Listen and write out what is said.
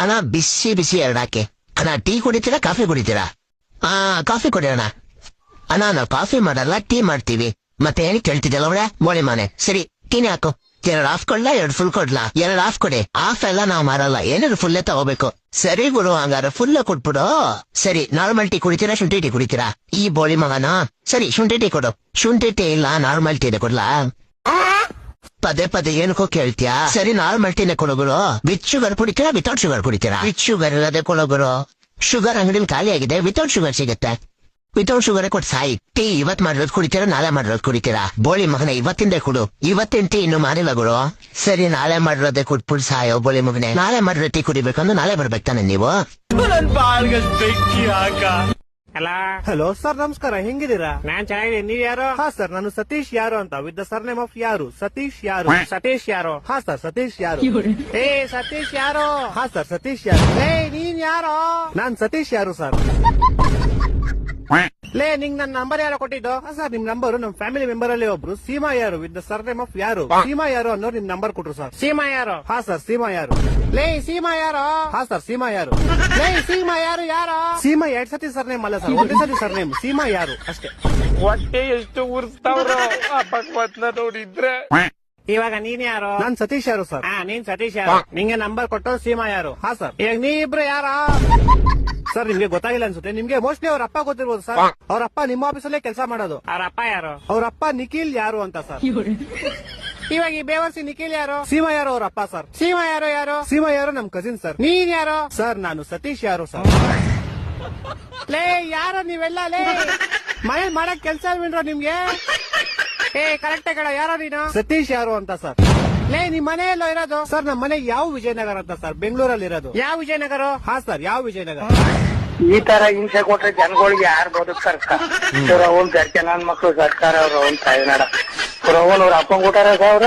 ಅಣ್ಣ ಬಿಸಿ ಬಿಸಿ ಎರಡು ಹಾಕಿ. ಅಣ್ಣ ಟೀ ಕುಡಿತೀರಾ ಕಾಫಿ ಕುಡಿತೀರಾ? ಕಾಫಿ ಕುಡಿಯೋಣ. ಅಣ್ಣ ನಾವು ಕಾಫಿ ಮಾಡಲ್ಲ, ಟೀ ಮಾಡ್ತೀವಿ. ಮತ್ತೆ ಏನಕ್ಕೆ ಕೇಳ್ತಿದ್ದಲ್ಲ ಅವಳೆ ಬೋಳಿ ಮನೆ. ಸರಿ ಟೀನೇ ಹಾಕು. 2 ಹಾಫ್ ಕೊಡ್ಲಾ 2 ಫುಲ್ ಕೊಡ್ಲಾ? 2 ಹಾಫ್ ಕೊಡಿ. ಹಾಫ್ ಎಲ್ಲ ನಾವ್ ಮಾರಲ್ಲ, ಏನಾದ್ರು ಫುಲ್ಲೇ ತಗೋಬೇಕು. ಸರಿ ಗುರು, ಹಂಗಾರ ಫುಲ್ಲ ಕೊಟ್ಬಿಡು. ಸರಿ ನಾರ್ಮಲ್ ಟೀ ಕುಡಿತೀರಾ ಶುಂಠಿ ಟೀ ಕುಡಿತೀರಾ? ಈ ಬೋಳಿ ಮಗನ. ಸರಿ ಶುಂಠಿ ಟೀ ಕೊಡು. ಶುಂಠಿ ಟೀ ಇಲ್ಲ ನಾರ್ಮಲ್ ಟೀನೇ ಕೊಡ್ಲಾ? ಪದೇ ಪದೇ ಏನಕ್ಕೋ ಕೇಳ್ತೀಯಾ? ಸರಿ ನಾರ್ಮಲ್ ಟೀನೇ ಕೊಡೋಗುರು. ವಿತ್ ಶುಗರ್ ಕುಡಿತೀರಾ ವಿತೌಟ್ ಶುಗರ್ ಕುಡಿತೀರಾ? ವಿತ್ ಶುಗರ್ ಇರೋದೇ ಕೊಡೋಗುರು. ಶುಗರ್ ಅಂಗಡಿಲಿ ಖಾಲಿ ಆಗಿದೆ, ವಿತೌಟ್ ಶುಗರ್ ಸಿಗುತ್ತೆ. ವಿತೌಟ್ ಶುಗರ್ ಕೊಟ್ಟು ಸಾಯಿ. ಟೀ ಇವತ್ ಮಾಡಿರೋದು ಕುಡಿತೀರಾ ನಾಳೆ ಮಾಡಿರೋದು ಕುಡಿತೀರಾ? ಬೋಳಿ ಮಗನ ಇವತ್ತಿಂದೇ ಕೊಡು. ಇವತ್ತಿನ ಟೀ ಇನ್ನು ಮಾಡಿಲ್ಲ ಗುರು. ಸರಿ ನಾಳೆ ಮಾಡಿರೋದೇ ಕುಟ್ಬಿಟ್ಟು ಸಾಯೋ ಬೋಳಿ ಮಗನೆ. ನಾಳೆ ಮಾಡಿರೋ ಟೀ ಕುಡಿಬೇಕಂದ್ರೆ ನಾಳೆ ಬರ್ಬೇಕು ತಾನೆ ನೀವು? ಹಲೋ ಸರ್, ನಮಸ್ಕಾರ. ಹೆಂಗಿದ್ದೀರಾ? ನಾನ್ ಚೆನ್ನಾಗಿದ್ದೀನಿ. ನೀವ್ ಯಾರು? ಹಾ ಸರ್, ನಾನು ಸತೀಶ್ ಯಾರು ಅಂತ, ವಿತ್ ದ ಸರ್ನೇಮ್ ಆಫ್ ಯಾರು. ಸತೀಶ್ ಯಾರು? ಸತೀಶ್ ಯಾರು? ಹಾ ಸರ್, ಸತೀಶ್ ಯಾರು. ಏ ಸತೀಶ್ ಯಾರು? ಹಾ ಸರ್, ಸತೀಶ್ ಯಾರು. ಏ ನೀನ್ ಯಾರು? ನಾನ್ ಸತೀಶ್ ಯಾರು ಸರ್. ಲೇ ನಿಂಗ್ ನನ್ ನಂಬರ್ ಯಾರೋ ಕೊಟ್ಟಿದ್ದು? ಸರ್ ನಿಮ್ ನಂಬರ್ ನಮ್ ಫ್ಯಾಮಿಲಿ ಮೆಂಬರ್ ಅಲ್ಲಿ ಒಬ್ರು ಸೀಮಾ ಯಾರು ವಿತ್ ದ ಸರ್ನೇಮ್ ಆಫ್ ಯಾರು. ಸೀಮಾ ಯಾರು ಅನ್ನೋರು ನಿಮ್ ನಂಬರ್ ಕೊಟ್ರು ಸರ್. ಸೀಮಾ ಯಾರು? ಹಾ ಸರ್, ಸೀಮಾ ಯಾರು. ಲೇ ಸೀಮಾ ಯಾರು? ಹಾ ಸರ್, ಸೀಮಾ ಯಾರು. ಲೇ ಸೀಮಾ ಯಾರು? ಯಾರು? ಸೀಮಾ 2 ಸತಿ ಸರ್ನೇಮ್ ಅಲ್ಲ ಸರ್, ಒಂದೇ ಸತಿ ಸರ್ನೇಮ್. ಸೀಮಾ ಯಾರು ಅಷ್ಟೇ. ಹೊಟ್ಟೆ ಎಷ್ಟು ಉರ್ಸ್ತಾವ್ರು ಆ ಭಗವತ್ನ ನೋಡಿದ್ರೆ. ಇವಾಗ ನೀನ್ ಯಾರು? ನಾನ್ ಸತೀಶ್ ಯಾರು ಸರ್. ನೀನ್ ಸತೀಶ್ ಯಾರು? ನಿಂಗೆ ನಂಬರ್ ಕೊಟ್ಟು ಸೀಮಾ ಯಾರು? ಹಾ ಸರ್. ಈಗ ನೀ ಇಬ್ರು ಯಾರ? ಸರ್ ನಿಮ್ಗೆ ಗೊತ್ತಾಗಿಲ್ಲ ಅನ್ಸುತ್ತೆ. ನಿಮ್ಗೆ ಮೋಸ್ಟ್ಲಿ ಅವ್ರ ಅಪ್ಪ ಗೊತ್ತಿರ್ಬೋದು ಸರ್. ಅವ್ರ ಅಪ್ಪ ನಿಮ್ಮ ಆಫೀಸಲ್ಲೇ ಕೆಲಸ ಮಾಡೋದು. ಅವ್ರ ಅಪ್ಪ ಯಾರು? ಅವ್ರ ಅಪ್ಪ ನಿಖಿಲ್ ಯಾರು ಅಂತ ಸರ್. ಇವಾಗ ಈ ಬೇವರ್ಸಿ ನಿಖಿಲ್ ಯಾರು? ಸೀಮಾ ಯಾರು ಅವ್ರ ಅಪ್ಪ ಸರ್. ಸೀಮಾ ಯಾರು? ಯಾರು? ಸೀಮಾ ಯಾರು ನಮ್ ಕಸಿನ್ ಸರ್. ನೀನ್ ಯಾರು? ಸರ್ ನಾನು ಸತೀಶ್ ಯಾರು ಸರ್. ಲೇ ಯಾರು ನೀವೆಲ್ಲ? ಲೇ ಮನೇಲಿ ಮಾಡಕ್ ಕೆಲ್ಸ ಬಿಡ್ರೋ ನಿಮ್ಗೆ? ಏ ಕರೆಕ್ಟ್ ಕಡ ಯಾರೋ ನೀನು? ಸತೀಶ್ ಯಾರು ಅಂತ ಸರ್. ಲೇ ನಿಮ್ ಮನೆ ಎಲ್ಲೋ ಇರೋದು? ಸರ್ ನಮ್ಮ ಮನೆ ಯಾವ ವಿಜಯನಗರ ಅಂತ ಸರ್, ಬೆಂಗಳೂರಲ್ಲಿ ಇರೋದು. ಯಾವ ವಿಜಯನಗರ? ಹಾ ಸರ್, ಯಾವ ವಿಜಯನಗರ. ಈ ತರ ಹಿಂಸೆ ಕೊಟ್ರೆ ಜನಗಳಿಗೆ ಯಾರು ಬದುಕ್ತಾರ? ಅವ್ರ ಅವ್ರ ನನ್ ಮಕ್ಳು ಸರ್ಕಾರ ಅವ್ರ ಅವ್ನ ತಾಯಿನಾಡ ಅವ್ರ ಅಪ್ಪಂಗ್ ಕೊಟ್ಟಾರ ಅವ್ರ